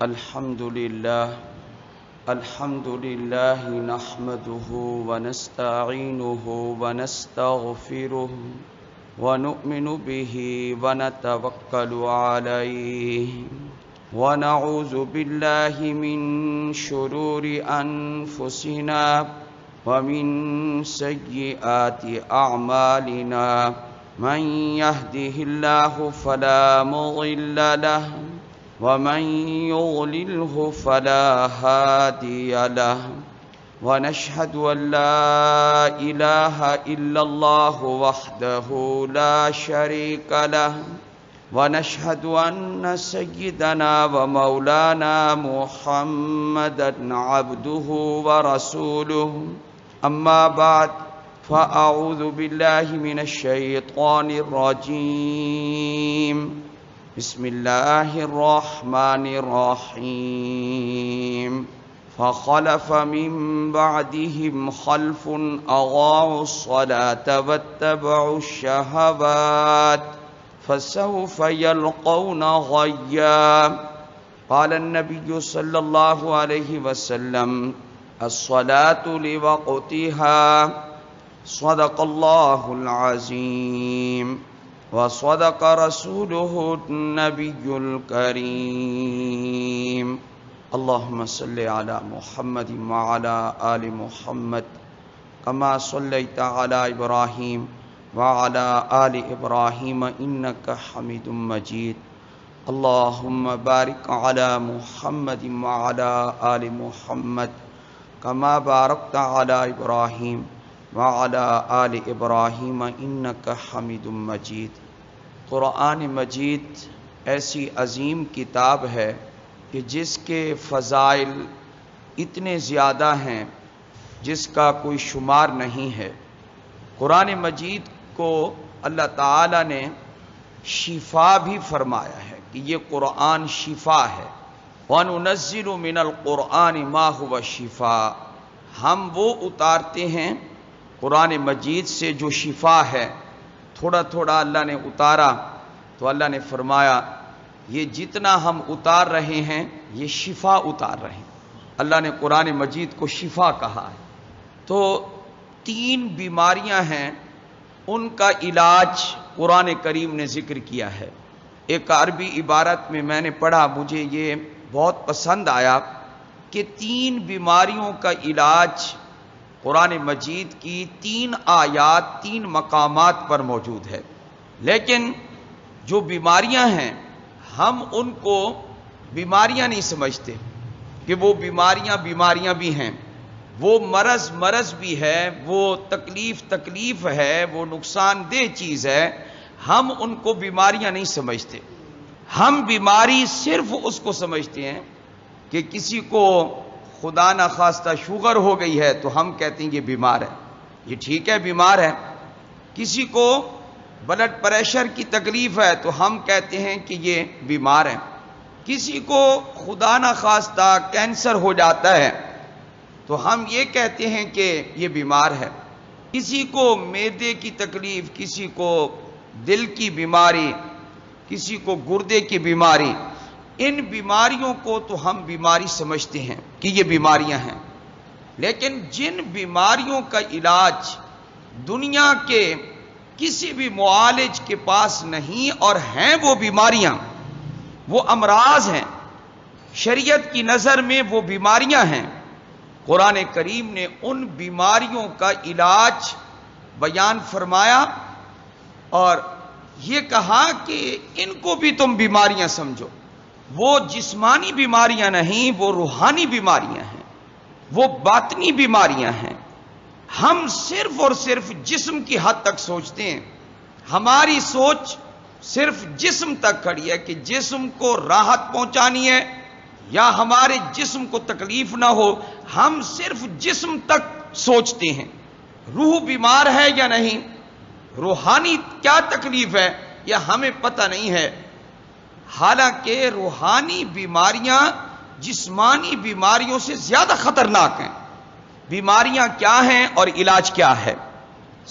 الحمد لله نحمده ونستعينه ونستغفره ونؤمن به ونتوكل عليه ونعوذ بالله من شرور أنفسنا ومن سيئات أعمالنا من يهده الله فلا مضل له ومن يضلله فلا هادي له ونشهد أن لا إله إلا الله وحده لا شريك له ونشهد أن سيدنا ومولانا محمدا عبده ورسوله أما بعد فأعوذ بالله من الشيطان الرجيم بسم الله الرحمن الرحيم فخلف من بعدهم خلف أضاعوا الصلاة واتبعوا الشهوات فسوف يلقون غيا قال النبي صلى الله عليه وسلم الصلاة لوقتها صدق الله العظيم وصدق رسوله النبي الكريم اللهم صل على محمد وعلى آل محمد كما صليت على إبراهيم وعلى آل إبراهيم إنك حميد مجيد اللهم بارك على محمد وعلى آل محمد كما باركت على إبراهيم وعلى آل إبراهيم إنك حميد مجيد قرآن مجید ایسی عظیم کتاب ہے کہ جس کے فضائل اتنے زیادہ ہیں جس کا کوئی شمار نہیں ہے۔ قرآن مجید کو اللہ تعالی نے شفا بھی فرمایا ہے کہ یہ قرآن شفا ہے۔ وَنُنَزِّلُ مِنَ الْقُرْآنِ مَا هُوَ شِفَاء، ہم وہ اتارتے ہیں قرآن مجید سے جو شفا ہے۔ تھوڑا تھوڑا اللہ نے اتارا تو اللہ نے فرمایا یہ جتنا ہم اتار رہے ہیں یہ شفا اتار رہے ہیں۔ اللہ نے قرآن مجید کو شفا کہا ہے۔ تو 3 بیماریاں ہیں، ان کا علاج قرآن کریم نے ذکر کیا ہے۔ ایک عربی عبارت میں نے پڑھا، مجھے یہ بہت پسند آیا کہ 3 بیماریوں کا علاج قرآن مجید کی 3 آیات 3 مقامات پر موجود ہے۔ لیکن جو بیماریاں ہیں ہم ان کو بیماریاں نہیں سمجھتے کہ وہ بیماریاں بھی ہیں، وہ مرض بھی ہے، وہ تکلیف ہے، وہ نقصان دہ چیز ہے، ہم ان کو بیماریاں نہیں سمجھتے۔ ہم بیماری صرف اس کو سمجھتے ہیں کہ کسی کو خدا نخواستہ شوگر ہو گئی ہے تو ہم کہتے ہیں یہ بیمار ہے، یہ ٹھیک ہے بیمار ہے۔ کسی کو بلڈ پریشر کی تکلیف ہے تو ہم کہتے ہیں کہ یہ بیمار ہے۔ کسی کو خدا نخواستہ کینسر ہو جاتا ہے تو ہم یہ کہتے ہیں کہ یہ بیمار ہے۔ کسی کو معدے کی تکلیف، کسی کو دل کی بیماری، کسی کو گردے کی بیماری، ان بیماریوں کو تو ہم بیماری سمجھتے ہیں کہ یہ بیماریاں ہیں۔ لیکن جن بیماریوں کا علاج دنیا کے کسی بھی معالج کے پاس نہیں اور ہیں وہ بیماریاں، وہ امراض ہیں، شریعت کی نظر میں وہ بیماریاں ہیں، قرآن کریم نے ان بیماریوں کا علاج بیان فرمایا اور یہ کہا کہ ان کو بھی تم بیماریاں سمجھو۔ وہ جسمانی بیماریاں نہیں، وہ روحانی بیماریاں ہیں، وہ باطنی بیماریاں ہیں۔ ہم صرف اور صرف جسم کی حد تک سوچتے ہیں، ہماری سوچ صرف جسم تک کھڑی ہے کہ جسم کو راحت پہنچانی ہے یا ہمارے جسم کو تکلیف نہ ہو، ہم صرف جسم تک سوچتے ہیں۔ روح بیمار ہے یا نہیں، روحانی کیا تکلیف ہے یا ہمیں پتہ نہیں ہے۔ حالانکہ روحانی بیماریاں جسمانی بیماریوں سے زیادہ خطرناک ہیں۔ بیماریاں کیا ہیں اور علاج کیا ہے؟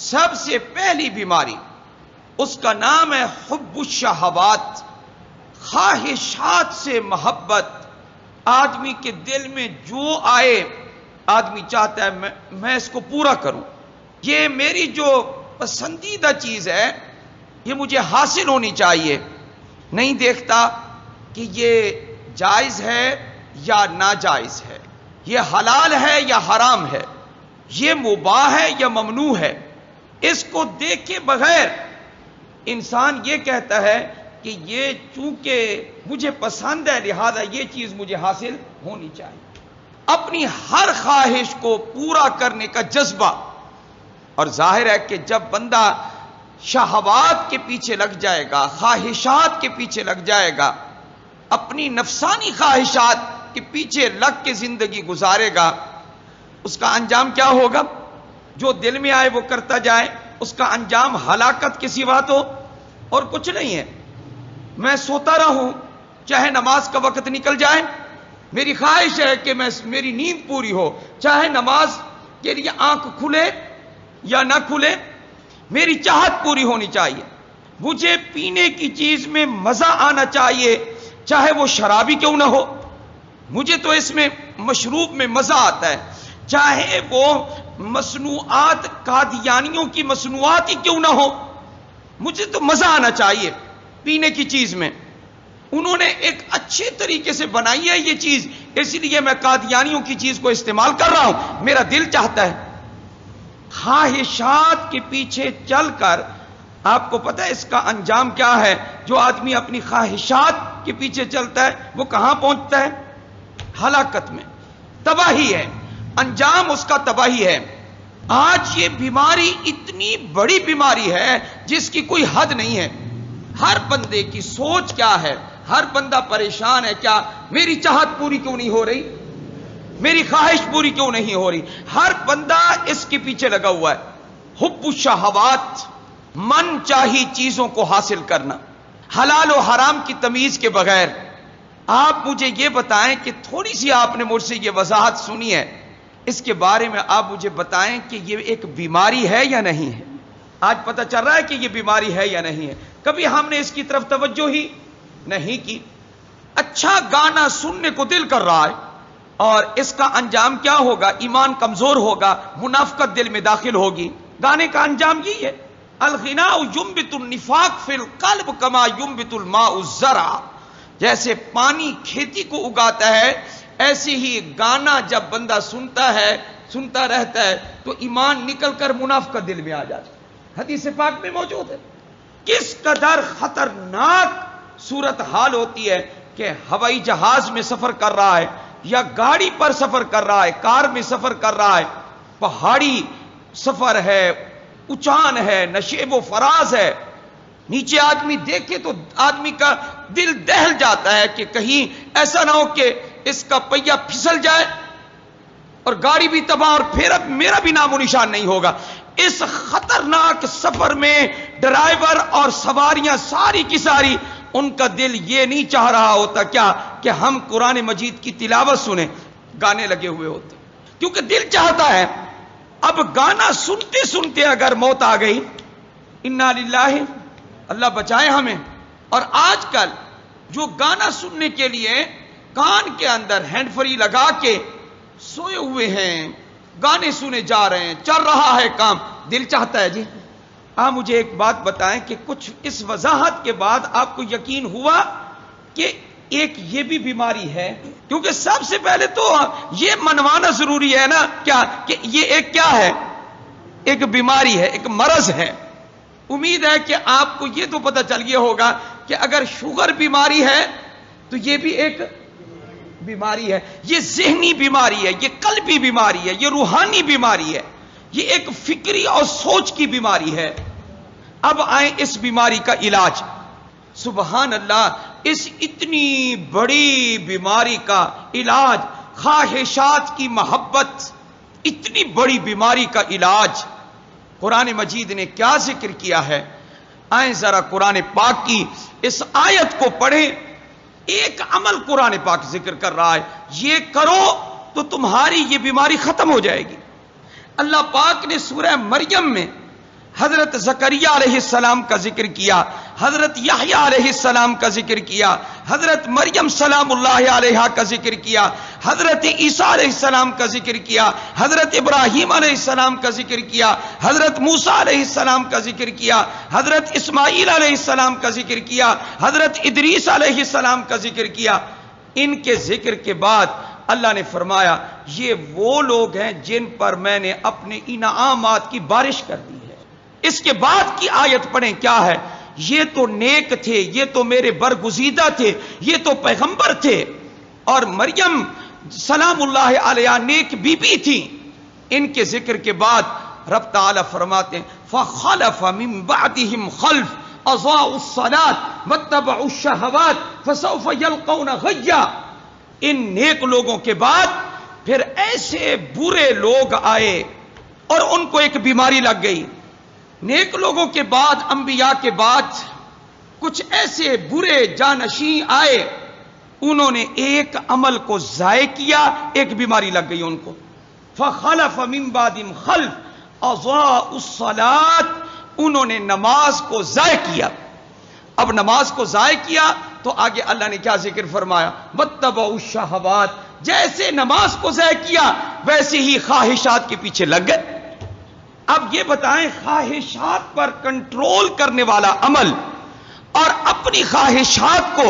سب سے پہلی بیماری اس کا نام ہے حب الشہوات، خواہشات سے محبت، آدمی کے دل میں جو آئے آدمی چاہتا ہے میں اس کو پورا کروں، یہ میری جو پسندیدہ چیز ہے یہ مجھے حاصل ہونی چاہیے، نہیں دیکھتا کہ یہ جائز ہے یا ناجائز ہے، یہ حلال ہے یا حرام ہے، یہ مباح ہے یا ممنوع ہے، اس کو دیکھے بغیر انسان یہ کہتا ہے کہ یہ چونکہ مجھے پسند ہے لہذا یہ چیز مجھے حاصل ہونی چاہیے۔ اپنی ہر خواہش کو پورا کرنے کا جذبہ، اور ظاہر ہے کہ جب بندہ شہوات کے پیچھے لگ جائے گا، خواہشات کے پیچھے لگ جائے گا، اپنی نفسانی خواہشات کے پیچھے لگ کے زندگی گزارے گا، اس کا انجام کیا ہوگا؟ جو دل میں آئے وہ کرتا جائے، اس کا انجام ہلاکت کی سوا تو اور کچھ نہیں ہے۔ میں سوتا رہوں چاہے نماز کا وقت نکل جائے، میری خواہش ہے کہ میری نیند پوری ہو، چاہے نماز کے لیے آنکھ کھلے یا نہ کھلے، میری چاہت پوری ہونی چاہیے۔ مجھے پینے کی چیز میں مزہ آنا چاہیے چاہے وہ شرابی کیوں نہ ہو، مجھے تو اس میں مشروب میں مزہ آتا ہے، چاہے وہ مصنوعات قادیانیوں کی مصنوعات ہی کیوں نہ ہو، مجھے تو مزہ آنا چاہیے پینے کی چیز میں۔ انہوں نے ایک اچھے طریقے سے بنائی ہے یہ چیز، اس لیے میں قادیانیوں کی چیز کو استعمال کر رہا ہوں، میرا دل چاہتا ہے۔ خواہشات کے پیچھے چل کر آپ کو پتہ ہے اس کا انجام کیا ہے؟ جو آدمی اپنی خواہشات کے پیچھے چلتا ہے وہ کہاں پہنچتا ہے؟ ہلاکت میں، تباہی ہے، انجام اس کا تباہی ہے۔ آج یہ بیماری اتنی بڑی بیماری ہے جس کی کوئی حد نہیں ہے۔ ہر بندے کی سوچ کیا ہے؟ ہر بندہ پریشان ہے، کیا میری چاہت پوری کیوں نہیں ہو رہی، میری خواہش پوری کیوں نہیں ہو رہی؟ ہر بندہ اس کے پیچھے لگا ہوا ہے۔ حب الشہوات، من چاہی چیزوں کو حاصل کرنا، حلال و حرام کی تمیز کے بغیر۔ آپ مجھے یہ بتائیں کہ تھوڑی سی آپ نے مجھ سے یہ وضاحت سنی ہے، اس کے بارے میں آپ مجھے بتائیں کہ یہ ایک بیماری ہے یا نہیں ہے؟ آج پتہ چل رہا ہے کہ یہ بیماری ہے یا نہیں ہے؟ کبھی ہم نے اس کی طرف توجہ ہی نہیں کی۔ اچھا گانا سننے کو دل کر رہا ہے اور اس کا انجام کیا ہوگا؟ ایمان کمزور ہوگا، منافقت دل میں داخل ہوگی۔ گانے کا انجام یہی ہے، الغناء ينبت النفاق فی القلب کما ينبت الماء الزرع۔ جیسے پانی کھیتی کو اگاتا ہے، ایسے ہی گانا جب بندہ سنتا رہتا ہے تو ایمان نکل کر منافقت دل میں آ جاتا ہے۔ حدیث پاک میں موجود ہے۔ کس قدر خطرناک صورتحال ہوتی ہے کہ ہوائی جہاز میں سفر کر رہا ہے یا گاڑی پر سفر کر رہا ہے، کار میں سفر کر رہا ہے، پہاڑی سفر ہے، اچان ہے، نشیب و فراز ہے، نیچے آدمی دیکھے تو آدمی کا دل دہل جاتا ہے کہ کہیں ایسا نہ ہو کہ اس کا پہیہ پھسل جائے اور گاڑی بھی تباہ اور پھر اب میرا بھی نام و نشان نہیں ہوگا۔ اس خطرناک سفر میں ڈرائیور اور سواریاں ساری کی ساری، ان کا دل یہ نہیں چاہ رہا ہوتا کیا کہ ہم قرآن مجید کی تلاوت سنیں، گانے لگے ہوئے ہوتے، کیونکہ دل چاہتا ہے۔ اب گانا سنتے سنتے اگر موت آ گئی، انا للہ، اللہ بچائے ہمیں۔ اور آج کل جو گانا سننے کے لیے کان کے اندر ہینڈ فری لگا کے سوئے ہوئے ہیں، گانے سنے جا رہے ہیں، چل رہا ہے کام، دل چاہتا ہے۔ جی آپ مجھے ایک بات بتائیں کہ کچھ اس وضاحت کے بعد آپ کو یقین ہوا کہ ایک یہ بھی بیماری ہے؟ کیونکہ سب سے پہلے تو یہ منوانا ضروری ہے نا کیا کہ یہ ایک کیا ہے؟ ایک بیماری ہے، ایک مرض ہے۔ امید ہے کہ آپ کو یہ تو پتہ چل گیا ہوگا کہ اگر شوگر بیماری ہے تو یہ بھی ایک بیماری ہے، یہ ذہنی بیماری ہے، یہ قلبی بیماری ہے، یہ روحانی بیماری ہے، یہ ایک فکری اور سوچ کی بیماری ہے۔ اب آئیں اس بیماری کا علاج۔ سبحان اللہ، اس اتنی بڑی بیماری کا علاج، خواہشات کی محبت، اتنی بڑی بیماری کا علاج قرآن مجید نے کیا ذکر کیا ہے؟ آئیں ذرا قرآن پاک کی اس آیت کو پڑھیں۔ ایک عمل قرآن پاک ذکر کر رہا ہے، یہ کرو تو تمہاری یہ بیماری ختم ہو جائے گی۔ اللہ پاک نے سورہ مریم میں حضرت زکریا علیہ السلام کا ذکر کیا، حضرت یحییٰ علیہ السلام کا ذکر کیا، حضرت مریم سلام اللہ علیہا کا ذکر کیا، حضرت عیسیٰ علیہ السلام کا ذکر کیا، حضرت ابراہیم علیہ السلام کا ذکر کیا، حضرت موسیٰ علیہ السلام کا ذکر کیا، حضرت اسماعیل علیہ السلام کا ذکر کیا، حضرت ادریس علیہ السلام کا ذکر کیا۔ ان کے ذکر کے بعد اللہ نے فرمایا یہ وہ لوگ ہیں جن پر میں نے اپنے انعامات کی بارش کر دی ہے۔ اس کے بعد کی آیت پڑھیں، کیا ہے؟ یہ تو نیک تھے، یہ تو میرے برگزیدہ تھے، یہ تو پیغمبر تھے، اور مریم سلام اللہ علیہا نیک بی بی تھی۔ ان کے ذکر کے بعد رب تعالیٰ فرماتے ہیں فَخَلَفَ مِن بَعْدِهِمْ خَلْفٌ اضاعوا الصلاة واتبعوا الشهوات فسوف يلقون غيا۔ ان نیک لوگوں کے بعد پھر ایسے برے لوگ آئے اور ان کو ایک بیماری لگ گئی۔ نیک لوگوں کے بعد، انبیاء کے بعد کچھ ایسے برے جانشین آئے، انہوں نے ایک عمل کو ضائع کیا، ایک بیماری لگ گئی ان کو۔ فخلف من بعدہم خلف اضاعوا الصلاة، انہوں نے نماز کو ضائع کیا۔ اب نماز کو ضائع کیا تو آگے اللہ نے کیا ذکر فرمایا؟ واتبعوا الشہوات، جیسے نماز کو ضائع کیا ویسے ہی خواہشات کے پیچھے لگ گئے۔ اب یہ بتائیں، خواہشات پر کنٹرول کرنے والا عمل اور اپنی خواہشات کو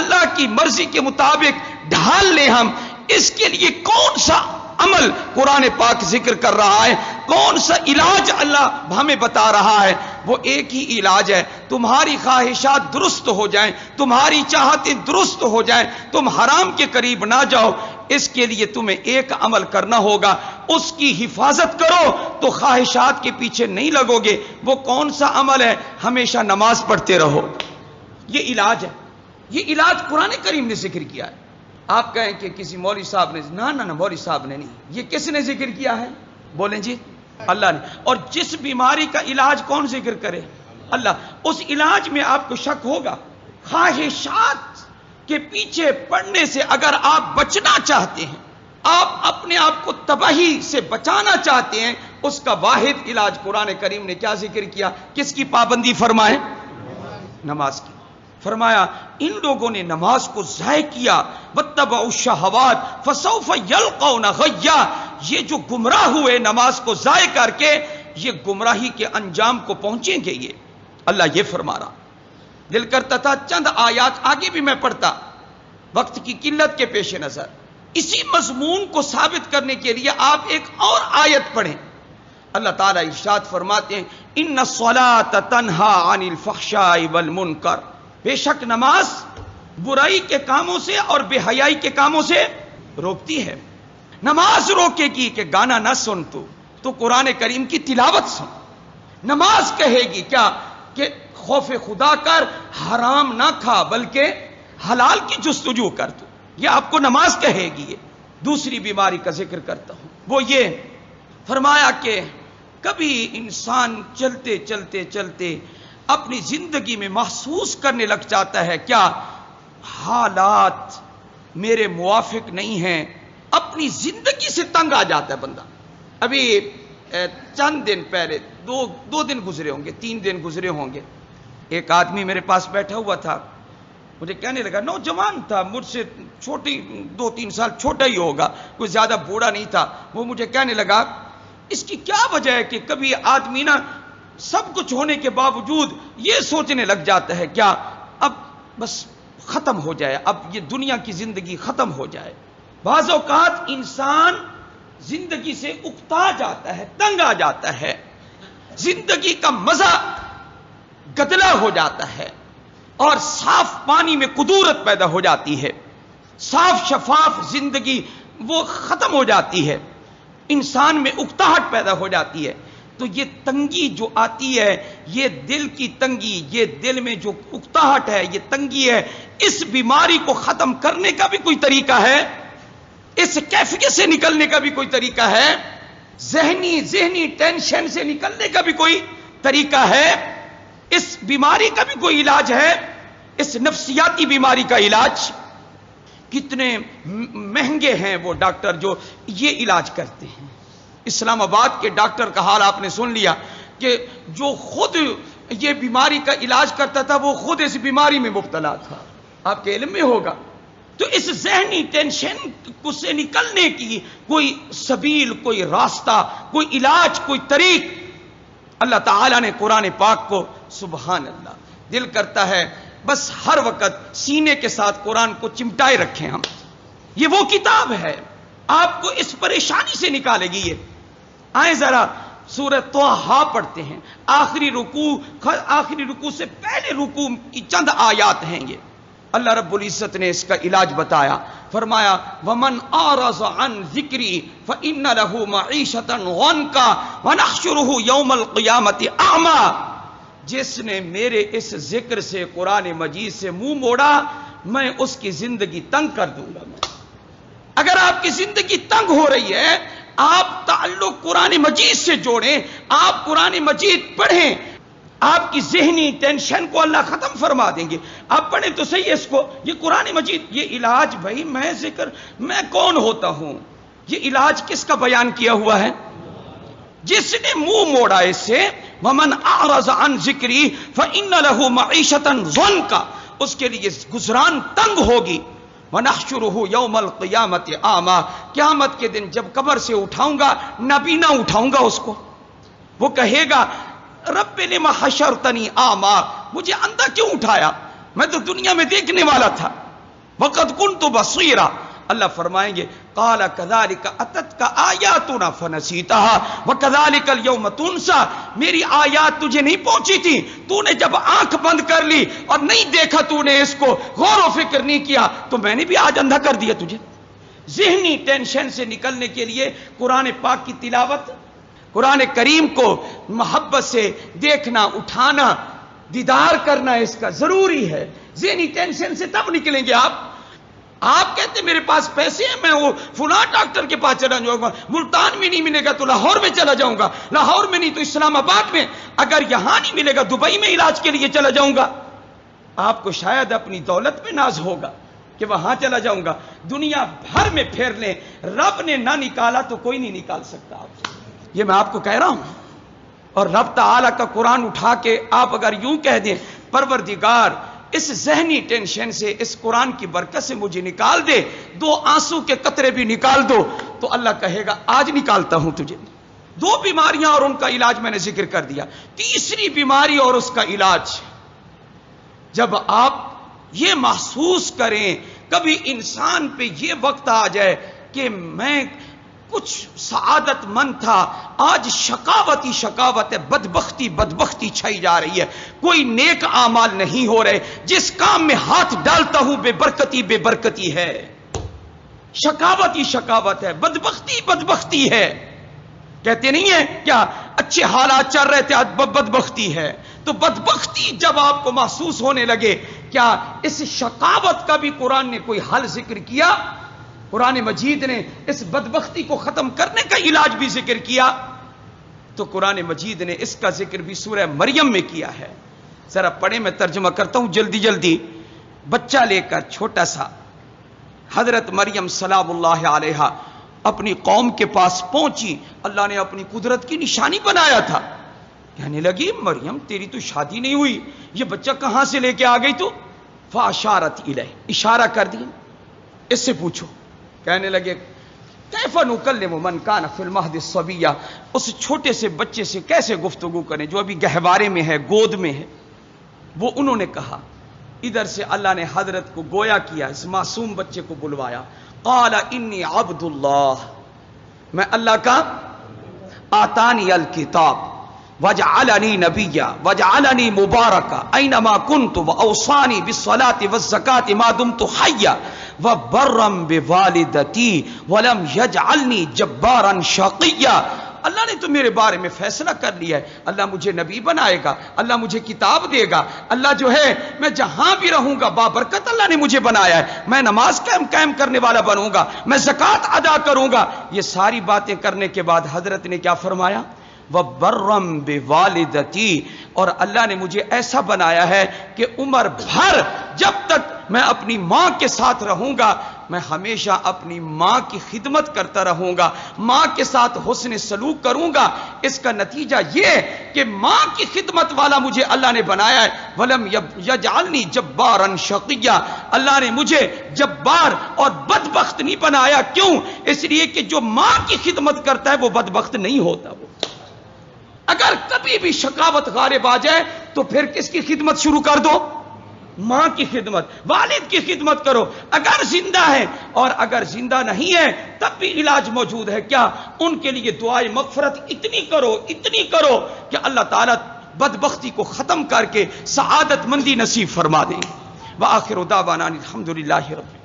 اللہ کی مرضی کے مطابق ڈھال لیں ہم، اس کے لیے کون سا عمل قرآن پاک ذکر کر رہا ہے؟ کون سا علاج اللہ ہمیں بتا رہا ہے؟ وہ ایک ہی علاج ہے، تمہاری خواہشات درست ہو جائیں، تمہاری چاہتیں درست ہو جائیں، تم حرام کے قریب نہ جاؤ۔ اس کے لیے تمہیں ایک عمل کرنا ہوگا، اس کی حفاظت کرو تو خواہشات کے پیچھے نہیں لگو گے۔ وہ کون سا عمل ہے؟ ہمیشہ نماز پڑھتے رہو، یہ علاج ہے۔ یہ علاج قرآن کریم نے ذکر کیا ہے۔ آپ کہیں کہ کسی مولوی صاحب نے، نہ مولوی صاحب نے نہیں، یہ کس نے ذکر کیا ہے؟ بولیں جی، اللہ نے۔ اور جس بیماری کا علاج کون ذکر کرے؟ اللہ۔ اس علاج میں آپ کو شک ہوگا، خواہشات کے پیچھے پڑنے سے اگر آپ بچنا چاہتے ہیں، آپ اپنے آپ کو تباہی سے بچانا چاہتے ہیں، اس کا واحد علاج قرآن کریم نے کیا ذکر کیا؟ کس کی پابندی فرمائے؟ نماز کی۔ فرمایا ان لوگوں نے نماز کو ضائع کیا، واتبعوا الشہوات فسوف یلقون غیا، یہ جو گمراہ ہوئے نماز کو ضائع کر کے، یہ گمراہی کے انجام کو پہنچیں گے۔ یہ اللہ یہ فرما رہا۔ دل کرتا تھا چند آیات آگے بھی میں پڑھتا، وقت کی قلت کے پیش نظر اسی مضمون کو ثابت کرنے کے لیے آپ ایک اور آیت پڑھیں۔ اللہ تعالیٰ ارشاد فرماتے ہیں ان الصلاۃ تنہی عن الفحشاء والمنکر، بے شک نماز برائی کے کاموں سے اور بے حیائی کے کاموں سے روکتی ہے۔ نماز روکے گی کہ گانا نہ سن، تو قرآن کریم کی تلاوت سن۔ نماز کہے گی کیا؟ کہ خوف خدا کر، حرام نہ کھا بلکہ حلال کی جستجو کر۔ تو یہ آپ کو نماز کہے گی۔ دوسری بیماری کا ذکر کرتا ہوں، وہ یہ فرمایا کہ کبھی انسان چلتے چلتے چلتے اپنی زندگی میں محسوس کرنے لگ جاتا ہے کیا؟ حالات میرے موافق نہیں ہیں، اپنی زندگی سے تنگ آ جاتا ہے بندہ۔ ابھی چند دن پہلے، دو دن گزرے ہوں گے، 3 دن گزرے ہوں گے، ایک آدمی میرے پاس بیٹھا ہوا تھا، مجھے کہنے لگا، نوجوان تھا، مجھ سے چھوٹی 2-3 سال چھوٹا ہی ہوگا، کوئی زیادہ بوڑھا نہیں تھا۔ وہ مجھے کہنے لگا اس کی کیا وجہ ہے کہ کبھی آدمی نا سب کچھ ہونے کے باوجود یہ سوچنے لگ جاتا ہے کیا اب بس ختم ہو جائے، اب یہ دنیا کی زندگی ختم ہو جائے۔ بعض اوقات انسان زندگی سے اکتا جاتا ہے، تنگ آ جاتا ہے، زندگی کا مزہ گدلا ہو جاتا ہے، اور صاف پانی میں قدورت پیدا ہو جاتی ہے، صاف شفاف زندگی وہ ختم ہو جاتی ہے، انسان میں اکتاہٹ پیدا ہو جاتی ہے۔ تو یہ تنگی جو آتی ہے، یہ دل کی تنگی، یہ دل میں جو اکتاہٹ ہے، یہ تنگی ہے، اس بیماری کو ختم کرنے کا بھی کوئی طریقہ ہے؟ اس کیفیت سے نکلنے کا بھی کوئی طریقہ ہے؟ ذہنی ٹینشن سے نکلنے کا بھی کوئی طریقہ ہے؟ اس بیماری کا بھی کوئی علاج ہے؟ اس نفسیاتی بیماری کا علاج؟ کتنے مہنگے ہیں وہ ڈاکٹر جو یہ علاج کرتے ہیں۔ اسلام آباد کے ڈاکٹر کا حال آپ نے سن لیا کہ جو خود یہ بیماری کا علاج کرتا تھا وہ خود اس بیماری میں مبتلا تھا۔ آپ کے علم میں ہوگا. تو اس ذہنی ٹینشن کو سے نکلنے کی کوئی سبیل، کوئی راستہ، کوئی علاج، کوئی طریق اللہ تعالیٰ نے قرآن پاک کو، سبحان اللہ، دل کرتا ہے بس ہر وقت سینے کے ساتھ قرآن کو چمٹائے رکھیں ہم. یہ وہ کتاب ہے آپ کو اس پریشانی سے نکالے گی. یہ آئیں ذرا سورہ طٰہٰ پڑھتے ہیں، آخری رکوع سے پہلے رکوع کی چند آیات ہیں. یہ اللہ رب العزت نے اس کا علاج بتایا، فرمایا وَمَنْ أَعْرَضَ عَنْ ذِكْرِي فَإِنَّ لَهُ مَعِيشَةً ضَنْكًا وَنَحْشُرُهُ يَوْمَ الْقِيَامَةِ أَعْمَىٰ. جس نے میرے اس ذکر سے، قرآن مجید سے منہ موڑا، میں اس کی زندگی تنگ کر دوں گا. اگر آپ کی زندگی تنگ ہو رہی ہے، آپ تعلق قرآن مجید سے جوڑیں، آپ قرآن مجید پڑھیں، آپ کی ذہنی ٹینشن کو اللہ ختم فرما دیں گے. آپ پڑھیں تو صحیح اس کو. یہ قرآن مجید، یہ علاج بھائی میں ذکر، میں کون ہوتا ہوں؟ یہ علاج کس کا بیان کیا ہوا ہے؟ جس نے منہ موڑا اس سے، وَمَنْ أَعْرَضَ عَنْ ذِكْرِي فَإِنَّ لَهُ مَعِيشَةً ضَنْكًا، اس کے لیے گزران تنگ ہوگی. وَنَحْشُرُهُ يَوْمَ الْقِيَامَةِ أَعْمَىٰ، قیامت کے دن جب قبر سے اٹھاؤں گا، نابینا اٹھاؤں گا اس کو. وہ کہے گا رب لم حشرتنی اعمیٰ، مجھے اندھا کیوں اٹھایا؟ میں تو دنیا میں دیکھنے والا تھا. وقد كنت بصیرا، اللہ فرمائیں گے قال كذلك اتتك آیاتنا فنسیتها وكذلك اليوم تنسى، میری آیات تجھے نہیں پہنچی تھی، تو نے جب آنکھ بند کر لی اور نہیں دیکھا، تو نے اس کو غور و فکر نہیں کیا، تو میں نے بھی آج اندھا کر دیا تجھے. ذہنی ٹینشن سے نکلنے کے لیے قرآن پاک کی تلاوت، قرآن کریم کو محبت سے دیکھنا، اٹھانا، دیدار کرنا اس کا ضروری ہے. ذہنی ٹینشن سے تب نکلیں گے آپ کہتے میرے پاس پیسے ہیں، میں وہ فلاں ڈاکٹر کے پاس چلا جاؤں گا، ملتان میں نہیں ملے گا تو لاہور میں چلا جاؤں گا، لاہور میں نہیں تو اسلام آباد میں، اگر یہاں نہیں ملے گا دبئی میں علاج کے لیے چلا جاؤں گا. آپ کو شاید اپنی دولت پہ ناز ہوگا کہ وہاں چلا جاؤں گا. دنیا بھر میں پھیر لیں، رب نے نہ نکالا تو کوئی نہیں نکال سکتا آپ سے. یہ میں آپ کو کہہ رہا ہوں. اور رب تعالیٰ کا قرآن اٹھا کے آپ اگر یوں کہہ دیں پروردگار اس ذہنی ٹینشن سے، اس قرآن کی برکت سے مجھے نکال دے، 2 آنسو کے قطرے بھی نکال دو، تو اللہ کہے گا آج نکالتا ہوں تجھے. 2 بیماریاں اور ان کا علاج میں نے ذکر کر دیا. تیسری بیماری اور اس کا علاج، جب آپ یہ محسوس کریں، کبھی انسان پہ یہ وقت آ جائے کہ میں کچھ سعادت مند تھا، آج شقاوت ہی شقاوت ہے، بدبختی چھائی جا رہی ہے، کوئی نیک اعمال نہیں ہو رہے، جس کام میں ہاتھ ڈالتا ہوں بے برکتی ہے، شقاوت ہی شقاوت ہے، بدبختی ہے. کہتے نہیں ہیں کیا اچھے حالات چل رہے تھے، آج بدبختی ہے. تو بدبختی جب آپ کو محسوس ہونے لگے، کیا اس شقاوت کا بھی قرآن نے کوئی حل ذکر کیا؟ قرآن مجید نے اس بدبختی کو ختم کرنے کا علاج بھی ذکر کیا. تو قرآن مجید نے اس کا ذکر بھی سورہ مریم میں کیا ہے. ذرا پڑھیں، میں ترجمہ کرتا ہوں جلدی. بچہ لے کر چھوٹا سا حضرت مریم سلام اللہ علیہا اپنی قوم کے پاس پہنچی. اللہ نے اپنی قدرت کی نشانی بنایا تھا. کہنے لگی مریم تیری تو شادی نہیں ہوئی، یہ بچہ کہاں سے لے کے آ گئی؟ تو فاشارت الیہ، اشارہ کر دیا، اس سے پوچھو. کہنے لگے کیف نکلم من کان فی المہد صبیا، اس چھوٹے سے بچے سے کیسے گفتگو کریں جو ابھی گہوارے میں ہے، گود میں ہے. وہ انہوں نے کہا. ادھر سے اللہ نے حضرت کو گویا کیا، اس معصوم بچے کو بلوایا. قال انی عبد اللہ، میں اللہ کا، آتانی الکتاب وجعلنی نبیا وجعلنی مبارکا اینما کنت واوصانی بالصلاۃ والزکاۃ ما دمت حیا وبرا بوالدتی ولم یجعلنی جبارا شقیا. اللہ نے تو میرے بارے میں فیصلہ کر لیا ہے، اللہ مجھے نبی بنائے گا، اللہ مجھے کتاب دے گا، اللہ جو ہے میں جہاں بھی رہوں گا بابرکت اللہ نے مجھے بنایا ہے، میں نماز قائم کرنے والا بنوں گا، میں زکوٰۃ ادا کروں گا. یہ ساری باتیں کرنے کے بعد حضرت نے کیا فرمایا؟ وَبَرًّا بِوَالِدَتِي، اور اللہ نے مجھے ایسا بنایا ہے کہ عمر بھر جب تک میں اپنی ماں کے ساتھ رہوں گا، میں ہمیشہ اپنی ماں کی خدمت کرتا رہوں گا، ماں کے ساتھ حسن سلوک کروں گا۔ اس کا نتیجہ یہ کہ ماں کی خدمت والا مجھے اللہ نے بنایا ہے۔ وَلَمْ يَجْعَلْنِي جَبَّارًا شَقِيًّا، اللہ نے مجھے جبار اور بدبخت نہیں بنایا۔ کیوں؟ اس لیے کہ جو ماں کی خدمت کرتا ہے وہ بدبخت نہیں ہوتا۔ وہ اگر کبھی بھی شقاوت غالب آ جائے تو پھر کس کی خدمت شروع کر دو؟ ماں کی خدمت، والد کی خدمت کرو اگر زندہ ہے، اور اگر زندہ نہیں ہے تب بھی علاج موجود ہے۔ کیا؟ ان کے لیے دعائے مغفرت اتنی کرو کہ اللہ تعالیٰ بدبختی کو ختم کر کے سعادت مندی نصیب فرما دیں۔ وآخر دعوانا الحمدللہ رب